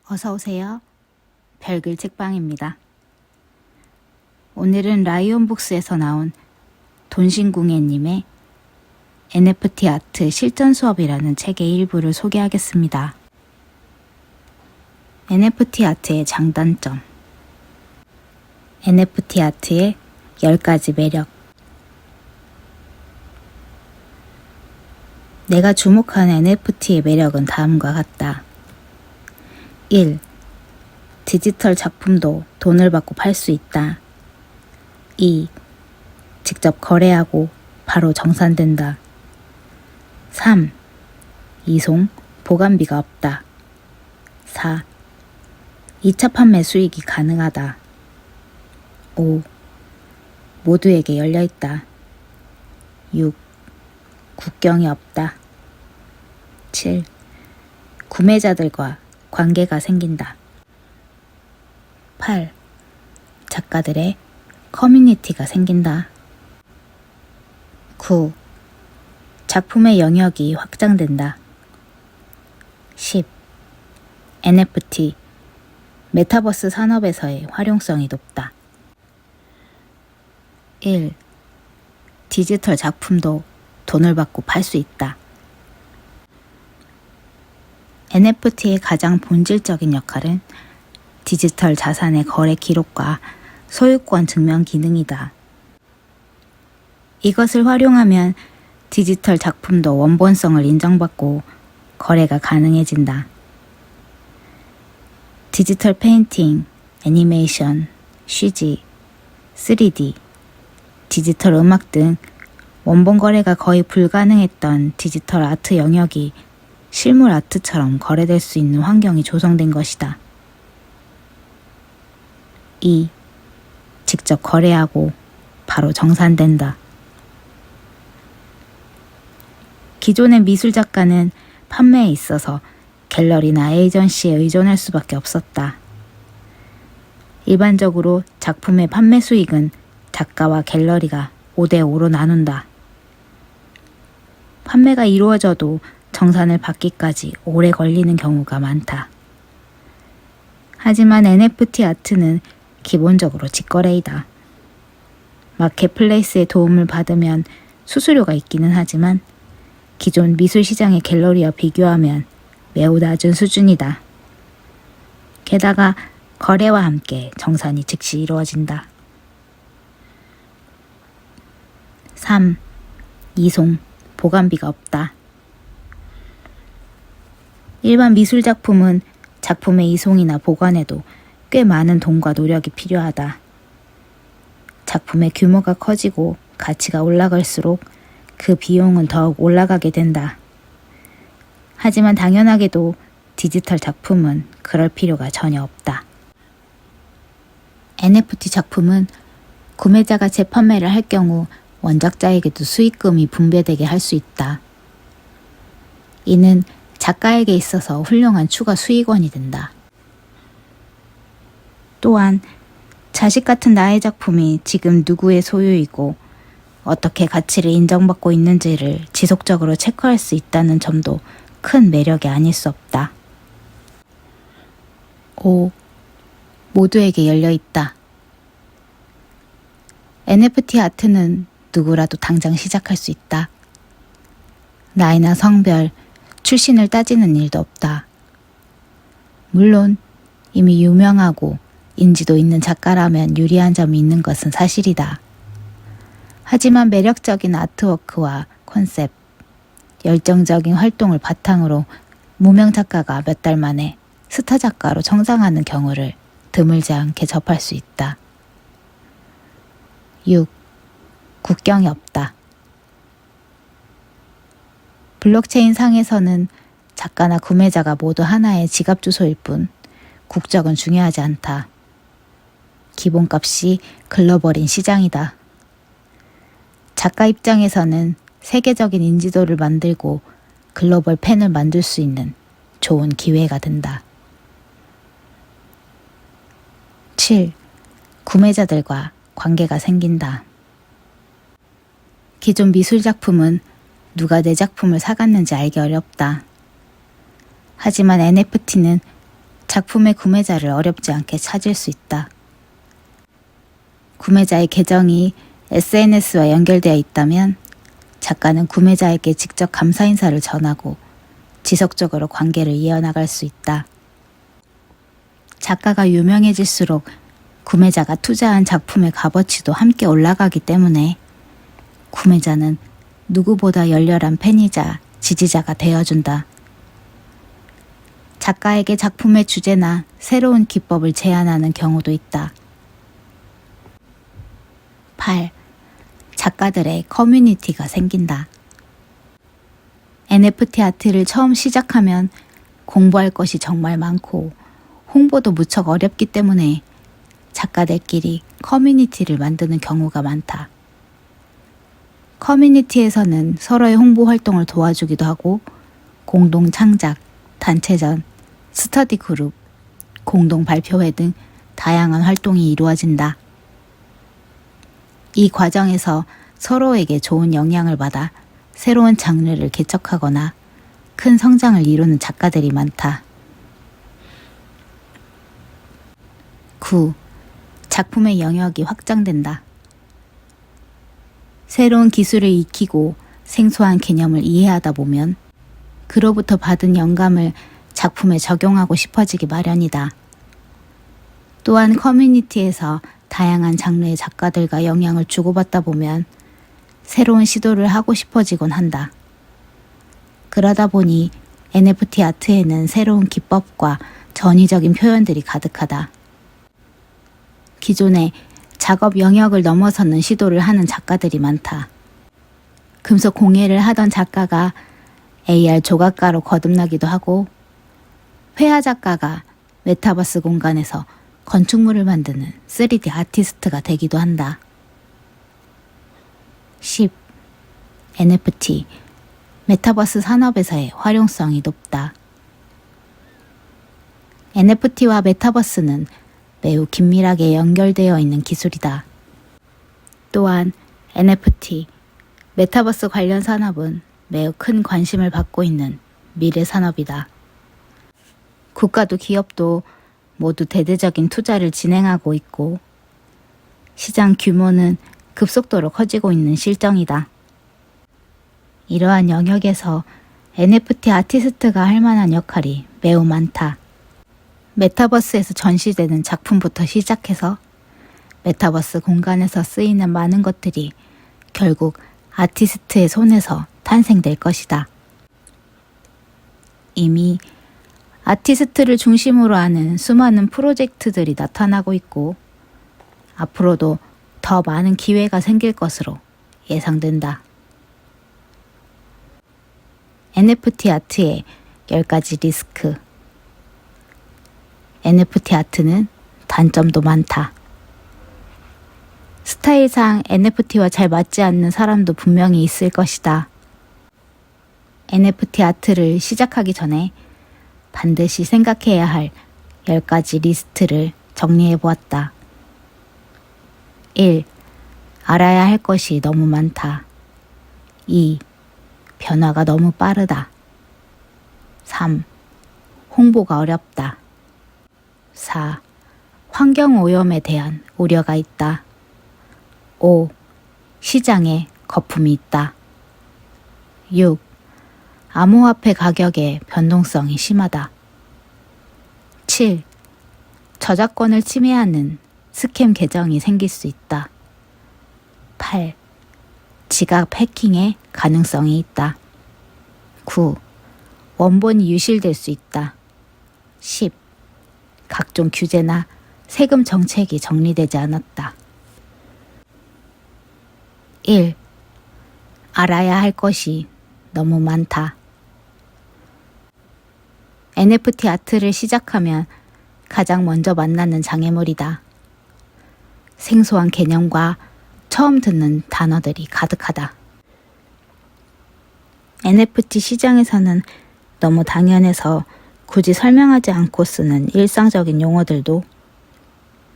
어서오세요. 별글 책방입니다. 오늘은 라이온북스에서 나온 돈신궁예님의 NFT 아트 실전 수업이라는 책의 일부를 소개하겠습니다. NFT 아트의 장단점, NFT 아트의 10가지 매력. 내가 주목한 NFT의 매력은 다음과 같다. 1. 디지털 작품도 돈을 받고 팔 수 있다. 2. 직접 거래하고 바로 정산된다. 3. 이송, 보관비가 없다. 4. 2차 판매 수익이 가능하다. 5. 모두에게 열려있다. 6. 국경이 없다. 7. 구매자들과 관계가 생긴다. 8. 작가들의 커뮤니티가 생긴다. 9. 작품의 영역이 확장된다. 10. NFT, 메타버스 산업에서의 활용성이 높다. 1. 디지털 작품도 돈을 받고 팔 수 있다. NFT의 가장 본질적인 역할은 디지털 자산의 거래 기록과 소유권 증명 기능이다. 이것을 활용하면 디지털 작품도 원본성을 인정받고 거래가 가능해진다. 디지털 페인팅, 애니메이션, CG, 3D, 디지털 음악 등 원본 거래가 거의 불가능했던 디지털 아트 영역이 실물 아트처럼 거래될 수 있는 환경이 조성된 것이다. 2. 직접 거래하고 바로 정산된다. 기존의 미술 작가는 판매에 있어서 갤러리나 에이전시에 의존할 수밖에 없었다. 일반적으로 작품의 판매 수익은 작가와 갤러리가 5대5로 나눈다. 판매가 이루어져도 정산을 받기까지 오래 걸리는 경우가 많다. 하지만 NFT 아트는 기본적으로 직거래이다. 마켓플레이스의 도움을 받으면 수수료가 있기는 하지만 기존 미술 시장의 갤러리와 비교하면 매우 낮은 수준이다. 게다가 거래와 함께 정산이 즉시 이루어진다. 3. 이송, 보관비가 없다. 일반 미술 작품은 작품의 이송이나 보관에도 꽤 많은 돈과 노력이 필요하다. 작품의 규모가 커지고 가치가 올라갈수록 그 비용은 더욱 올라가게 된다. 하지만 당연하게도 디지털 작품은 그럴 필요가 전혀 없다. NFT 작품은 구매자가 재판매를 할 경우 원작자에게도 수익금이 분배되게 할 수 있다. 이는 작가에게 있어서 훌륭한 추가 수익원이 된다. 또한 자식 같은 나의 작품이 지금 누구의 소유이고 어떻게 가치를 인정받고 있는지를 지속적으로 체크할 수 있다는 점도 큰 매력이 아닐 수 없다. 5. 모두에게 열려있다. NFT 아트는 누구라도 당장 시작할 수 있다. 나이나 성별, 출신을 따지는 일도 없다. 물론 이미 유명하고 인지도 있는 작가라면 유리한 점이 있는 것은 사실이다. 하지만 매력적인 아트워크와 컨셉, 열정적인 활동을 바탕으로 무명 작가가 몇 달 만에 스타 작가로 성장하는 경우를 드물지 않게 접할 수 있다. 6. 국경이 없다. 블록체인 상에서는 작가나 구매자가 모두 하나의 지갑 주소일 뿐 국적은 중요하지 않다. 기본값이 글로벌인 시장이다. 작가 입장에서는 세계적인 인지도를 만들고 글로벌 팬을 만들 수 있는 좋은 기회가 된다. 7. 구매자들과 관계가 생긴다. 기존 미술 작품은 누가 내 작품을 사갔는지 알기 어렵다. 하지만 NFT는 작품의 구매자를 어렵지 않게 찾을 수 있다. 구매자의 계정이 SNS와 연결되어 있다면 작가는 구매자에게 직접 감사 인사를 전하고 지속적으로 관계를 이어나갈 수 있다. 작가가 유명해질수록 구매자가 투자한 작품의 값어치도 함께 올라가기 때문에 구매자는 누구보다 열렬한 팬이자 지지자가 되어준다. 작가에게 작품의 주제나 새로운 기법을 제안하는 경우도 있다. 8. 작가들의 커뮤니티가 생긴다. NFT 아트를 처음 시작하면 공부할 것이 정말 많고 홍보도 무척 어렵기 때문에 작가들끼리 커뮤니티를 만드는 경우가 많다. 커뮤니티에서는 서로의 홍보 활동을 도와주기도 하고 공동 창작, 단체전, 스터디 그룹, 공동 발표회 등 다양한 활동이 이루어진다. 이 과정에서 서로에게 좋은 영향을 받아 새로운 장르를 개척하거나 큰 성장을 이루는 작가들이 많다. 9. 작품의 영역이 확장된다. 새로운 기술을 익히고 생소한 개념을 이해하다 보면 그로부터 받은 영감을 작품에 적용하고 싶어지기 마련이다. 또한 커뮤니티에서 다양한 장르의 작가들과 영향을 주고받다 보면 새로운 시도를 하고 싶어지곤 한다. 그러다 보니 NFT 아트에는 새로운 기법과 전위적인 표현들이 가득하다. 기존의 작업 영역을 넘어서는 시도를 하는 작가들이 많다. 금속 공예를 하던 작가가 AR 조각가로 거듭나기도 하고 회화 작가가 메타버스 공간에서 건축물을 만드는 3D 아티스트가 되기도 한다. 10. NFT, 메타버스 산업에서의 활용성이 높다. NFT와 메타버스는 매우 긴밀하게 연결되어 있는 기술이다. 또한 NFT, 메타버스 관련 산업은 매우 큰 관심을 받고 있는 미래 산업이다. 국가도 기업도 모두 대대적인 투자를 진행하고 있고 시장 규모는 급속도로 커지고 있는 실정이다. 이러한 영역에서 NFT 아티스트가 할 만한 역할이 매우 많다. 메타버스에서 전시되는 작품부터 시작해서 메타버스 공간에서 쓰이는 많은 것들이 결국 아티스트의 손에서 탄생될 것이다. 이미 아티스트를 중심으로 하는 수많은 프로젝트들이 나타나고 있고 앞으로도 더 많은 기회가 생길 것으로 예상된다. NFT 아트의 10가지 리스크. NFT 아트는 단점도 많다. 스타일상 NFT와 잘 맞지 않는 사람도 분명히 있을 것이다. NFT 아트를 시작하기 전에 반드시 생각해야 할 10가지 리스트를 정리해 보았다. 1. 알아야 할 것이 너무 많다. 2. 변화가 너무 빠르다. 3. 홍보가 어렵다. 4. 환경 오염에 대한 우려가 있다. 5. 시장에 거품이 있다. 6. 암호화폐 가격의 변동성이 심하다. 7. 저작권을 침해하는 스캠 계정이 생길 수 있다. 8. 지갑 해킹의 가능성이 있다. 9. 원본이 유실될 수 있다. 10. 각종 규제나 세금 정책이 정리되지 않았다. 1. 알아야 할 것이 너무 많다. NFT 아트를 시작하면 가장 먼저 만나는 장애물이다. 생소한 개념과 처음 듣는 단어들이 가득하다. NFT 시장에서는 너무 당연해서 굳이 설명하지 않고 쓰는 일상적인 용어들도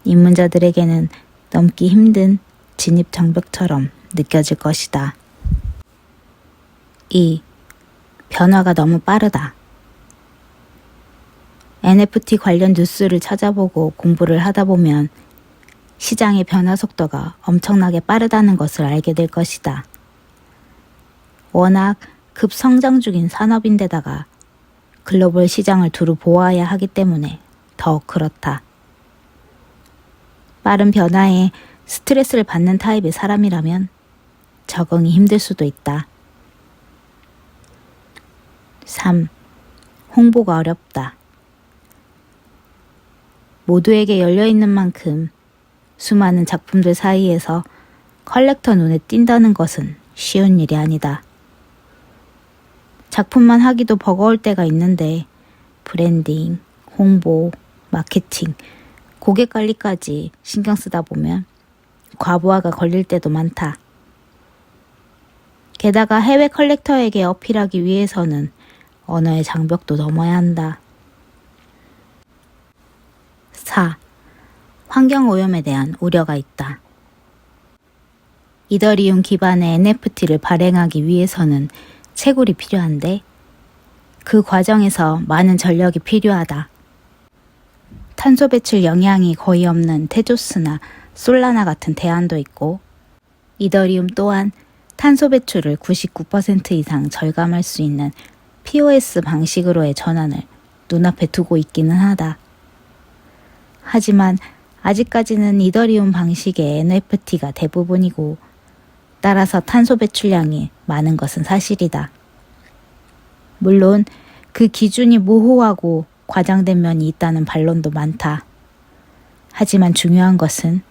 입문자들에게는 넘기 힘든 진입 장벽처럼 느껴질 것이다. 2. 변화가 너무 빠르다. NFT 관련 뉴스를 찾아보고 공부를 하다 보면 시장의 변화 속도가 엄청나게 빠르다는 것을 알게 될 것이다. 워낙 급성장 중인 산업인데다가 글로벌 시장을 두루 보아야 하기 때문에 더욱 그렇다. 빠른 변화에 스트레스를 받는 타입의 사람이라면 적응이 힘들 수도 있다. 3. 홍보가 어렵다. 모두에게 열려있는 만큼 수많은 작품들 사이에서 컬렉터 눈에 띈다는 것은 쉬운 일이 아니다. 작품만 하기도 버거울 때가 있는데 브랜딩, 홍보, 마케팅, 고객 관리까지 신경 쓰다 보면 과부하가 걸릴 때도 많다. 게다가 해외 컬렉터에게 어필하기 위해서는 언어의 장벽도 넘어야 한다. 4. 환경오염에 대한 우려가 있다. 이더리움 기반의 NFT를 발행하기 위해서는 채굴이 필요한데 그 과정에서 많은 전력이 필요하다. 탄소 배출 영향이 거의 없는 테조스나 솔라나 같은 대안도 있고 이더리움 또한 탄소 배출을 99% 이상 절감할 수 있는 POS 방식으로의 전환을 눈앞에 두고 있기는 하다. 하지만 아직까지는 이더리움 방식의 NFT가 대부분이고 따라서 탄소 배출량이 많은 것은 사실이다. 물론 그 기준이 모호하고 과장된 면이 있다는 반론도 많다. 하지만 중요한 것은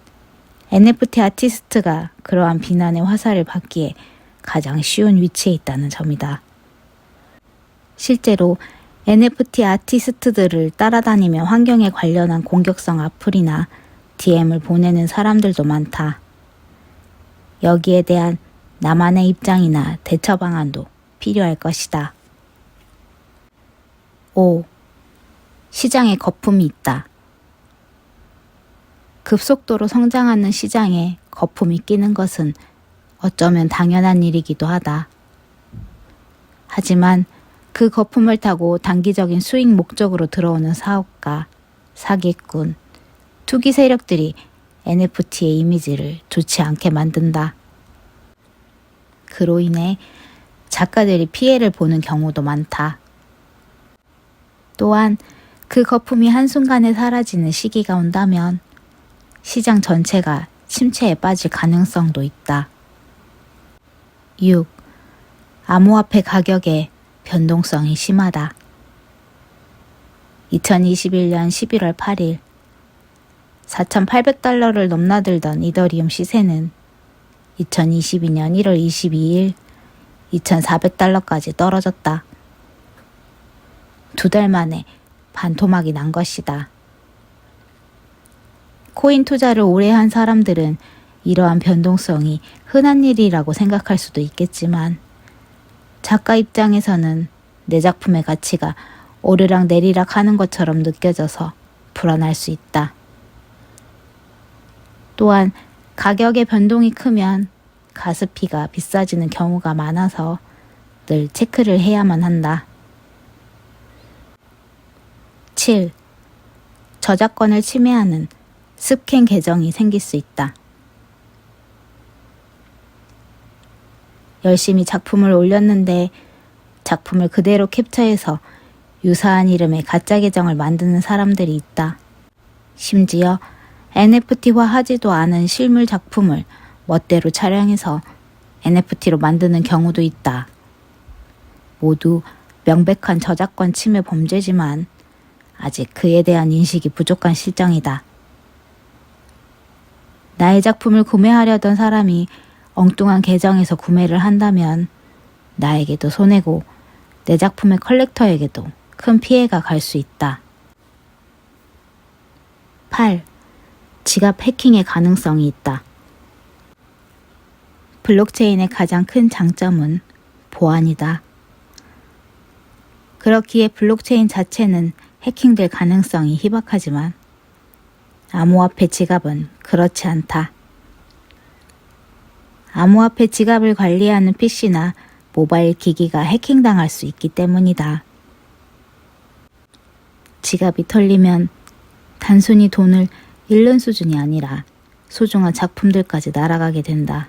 NFT 아티스트가 그러한 비난의 화살을 받기에 가장 쉬운 위치에 있다는 점이다. 실제로 NFT 아티스트들을 따라다니며 환경에 관련한 공격성 악플이나 DM을 보내는 사람들도 많다. 여기에 대한 나만의 입장이나 대처 방안도 필요할 것이다. 5. 시장에 거품이 있다. 급속도로 성장하는 시장에 거품이 끼는 것은 어쩌면 당연한 일이기도 하다. 하지만 그 거품을 타고 단기적인 수익 목적으로 들어오는 사업가, 사기꾼, 투기 세력들이 NFT의 이미지를 좋지 않게 만든다. 그로 인해 작가들이 피해를 보는 경우도 많다. 또한 그 거품이 한순간에 사라지는 시기가 온다면 시장 전체가 침체에 빠질 가능성도 있다. 6. 암호화폐 가격의 변동성이 심하다. 2021년 11월 8일 4,800달러를 넘나들던 이더리움 시세는 2022년 1월 22일 2,400달러까지 떨어졌다. 2달 만에 반토막이 난 것이다. 코인 투자를 오래 한 사람들은 이러한 변동성이 흔한 일이라고 생각할 수도 있겠지만 작가 입장에서는 내 작품의 가치가 오르락 내리락 하는 것처럼 느껴져서 불안할 수 있다. 또한 가격의 변동이 크면 가스피가 비싸지는 경우가 많아서 늘 체크를 해야만 한다. 7. 저작권을 침해하는 스캔 계정이 생길 수 있다. 열심히 작품을 올렸는데 작품을 그대로 캡처해서 유사한 이름의 가짜 계정을 만드는 사람들이 있다. 심지어 NFT화 하지도 않은 실물 작품을 멋대로 촬영해서 NFT로 만드는 경우도 있다. 모두 명백한 저작권 침해 범죄지만 아직 그에 대한 인식이 부족한 실정이다. 나의 작품을 구매하려던 사람이 엉뚱한 계정에서 구매를 한다면 나에게도 손해고 내 작품의 컬렉터에게도 큰 피해가 갈 수 있다. 8. 지갑 해킹의 가능성이 있다. 블록체인의 가장 큰 장점은 보안이다. 그렇기에 블록체인 자체는 해킹될 가능성이 희박하지만 암호화폐 지갑은 그렇지 않다. 암호화폐 지갑을 관리하는 PC나 모바일 기기가 해킹당할 수 있기 때문이다. 지갑이 털리면 단순히 돈을 잃는 수준이 아니라 소중한 작품들까지 날아가게 된다.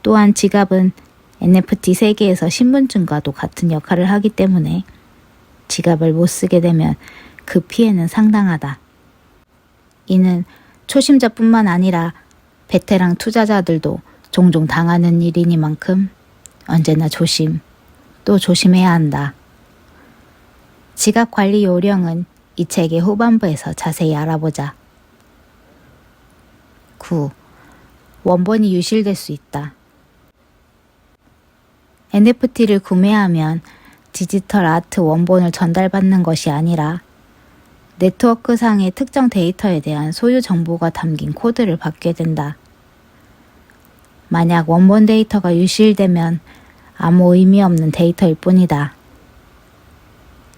또한 지갑은 NFT 세계에서 신분증과도 같은 역할을 하기 때문에 지갑을 못 쓰게 되면 그 피해는 상당하다. 이는 초심자뿐만 아니라 베테랑 투자자들도 종종 당하는 일이니만큼 언제나 조심, 또 조심해야 한다. 지갑 관리 요령은 이 책의 후반부에서 자세히 알아보자. 9. 원본이 유실될 수 있다. NFT를 구매하면 디지털 아트 원본을 전달받는 것이 아니라 네트워크상의 특정 데이터에 대한 소유 정보가 담긴 코드를 받게 된다. 만약 원본 데이터가 유실되면 아무 의미 없는 데이터일 뿐이다.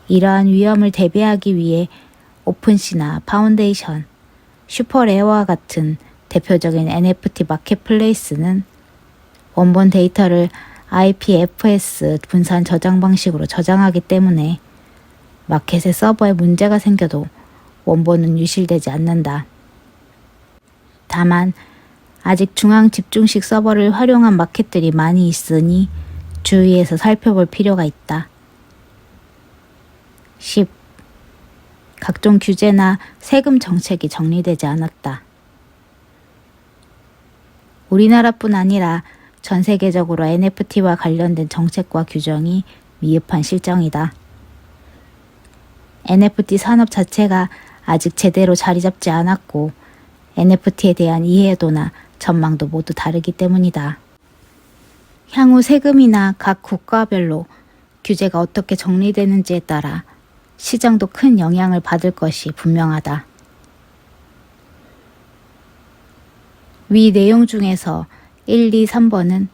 이러한 위험을 대비하기 위해 오픈시나 파운데이션, 슈퍼레어와 같은 대표적인 NFT 마켓플레이스는 원본 데이터를 IPFS 분산 저장 방식으로 저장하기 때문에 마켓의 서버에 문제가 생겨도 원본은 유실되지 않는다. 다만 아직 중앙 집중식 서버를 활용한 마켓들이 많이 있으니 주의해서 살펴볼 필요가 있다. 10. 각종 규제나 세금 정책이 정리되지 않았다. 우리나라뿐 아니라 전 세계적으로 NFT와 관련된 정책과 규정이 미흡한 실정이다. NFT 산업 자체가 아직 제대로 자리 잡지 않았고 NFT에 대한 이해도나 전망도 모두 다르기 때문이다. 향후 세금이나 각 국가별로 규제가 어떻게 정리되는지에 따라 시장도 큰 영향을 받을 것이 분명하다. 위 내용 중에서 1, 2, 3번은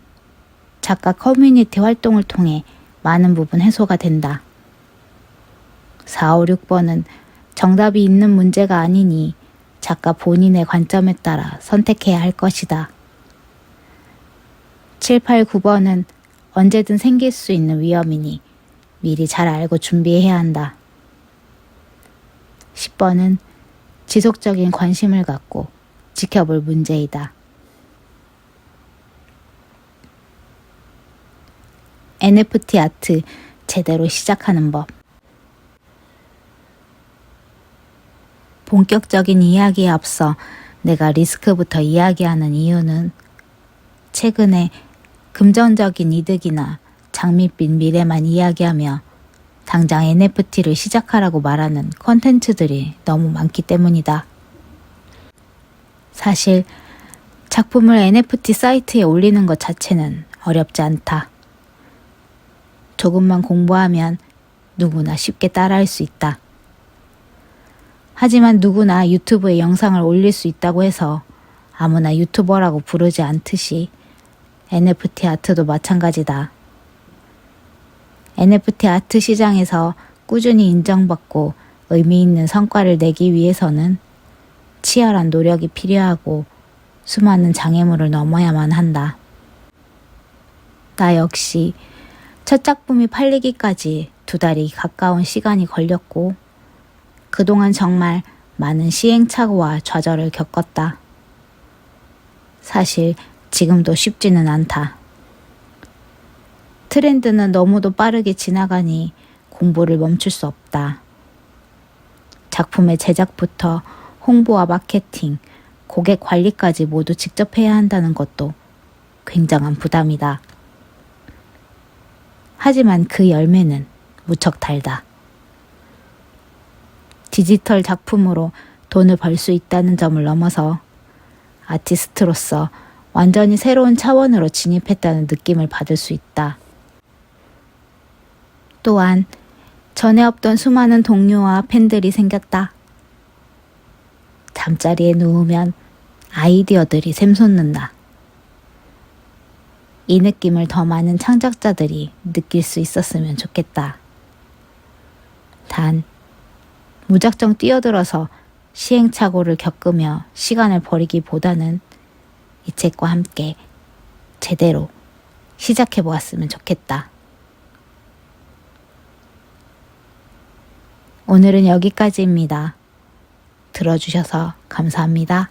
작가 커뮤니티 활동을 통해 많은 부분 해소가 된다. 4, 5, 6번은 정답이 있는 문제가 아니니 작가 본인의 관점에 따라 선택해야 할 것이다. 7, 8, 9번은 언제든 생길 수 있는 위험이니 미리 잘 알고 준비해야 한다. 10번은 지속적인 관심을 갖고 지켜볼 문제이다. NFT 아트 제대로 시작하는 법. 본격적인 이야기에 앞서 내가 리스크부터 이야기하는 이유는 최근에 금전적인 이득이나 장밋빛 미래만 이야기하며 당장 NFT를 시작하라고 말하는 콘텐츠들이 너무 많기 때문이다. 사실 작품을 NFT 사이트에 올리는 것 자체는 어렵지 않다. 조금만 공부하면 누구나 쉽게 따라할 수 있다. 하지만 누구나 유튜브에 영상을 올릴 수 있다고 해서 아무나 유튜버라고 부르지 않듯이 NFT 아트도 마찬가지다. NFT 아트 시장에서 꾸준히 인정받고 의미 있는 성과를 내기 위해서는 치열한 노력이 필요하고 수많은 장애물을 넘어야만 한다. 나 역시 첫 작품이 팔리기까지 2달이 가까운 시간이 걸렸고 그동안 정말 많은 시행착오와 좌절을 겪었다. 사실 지금도 쉽지는 않다. 트렌드는 너무도 빠르게 지나가니 공부를 멈출 수 없다. 작품의 제작부터 홍보와 마케팅, 고객 관리까지 모두 직접 해야 한다는 것도 굉장한 부담이다. 하지만 그 열매는 무척 달다. 디지털 작품으로 돈을 벌 수 있다는 점을 넘어서 아티스트로서 완전히 새로운 차원으로 진입했다는 느낌을 받을 수 있다. 또한 전에 없던 수많은 동료와 팬들이 생겼다. 잠자리에 누우면 아이디어들이 샘솟는다. 이 느낌을 더 많은 창작자들이 느낄 수 있었으면 좋겠다. 단, 무작정 뛰어들어서 시행착오를 겪으며 시간을 버리기보다는 이 책과 함께 제대로 시작해보았으면 좋겠다. 오늘은 여기까지입니다. 들어주셔서 감사합니다.